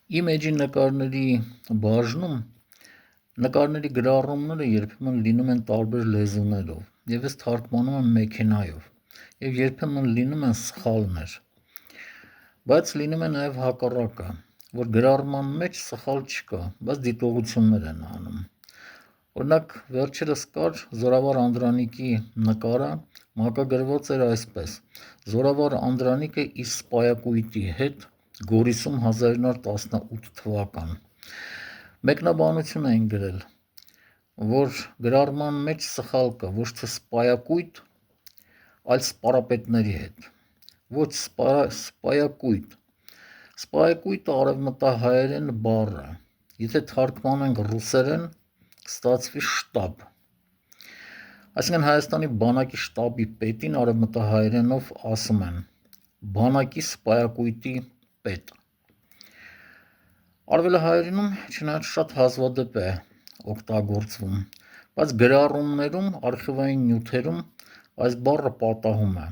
Իմեջի նկարների բաժնում նկարների գրառումները երբեմն լինում են տարբեր լեզուներով եւ ես թարգմանում եմ մեքենայով եւ երբեմն լինում են սխալներ, բայց լինում է նաեւ հակառակը, որ գրառման մեջ սխալ չկա, բայց դիտողություններ են անում։ Օրինակ վերջերս կար Զորավար Անդրանիկի նկարը, մակագրված էր այսպես. Զորավար Անդրանիկը իր սպայակույտի հետ Գորիսում 1918 թվական։ Մեկնաբանություն էին գրել, որ գրառման մեջ սխալ կա, ոչ թե սպայակույտ, այլ սպարապետների հետ։ Ոչ սպայակույտ։ Սպայակույտը արևմտահայերեն բառ է։ Եթե թարգմանենք ռուսերեն, կստացվի շտաբ։ Այսինքն Հայաստանի բանակի շտաբի պետին արևմտահայերենով ասում են բանակի սպայակույտի պետ։ Արևելահայերենում չնայած շատ հազվադեպ է օգտագործվում, բայց գրառումներում, արխիվային նյութերում այս բառը պատահում է։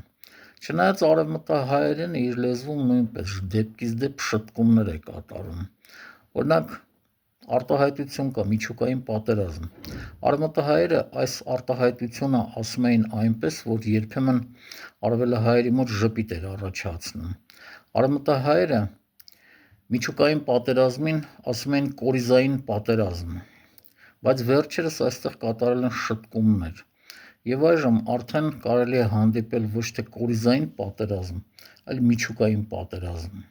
Չնայած արևմտահայերենը իր լեզվում նույնպես դեպքից դեպ շտկումներ է կատարում։ Օրինակ արտահայտություն կա միջուկային պատերազմ։ Արևմտահայերը այս արտահայտությունը ասում էին այնպես, որ երբեմն արևելահայերի մոտ ժպիտ էր առաջացնում։ Արևմտահայերը միջուկային պատերազմին ասում էին կորիզային պատերազմ, բայց վերջերս այստեղ կատարել են շտկումներ։ Եվ այժմ արդեն կարելի է հանդիպել ոչ թե կորիզային պատերազմ, այլ միջուկային պատերազմ։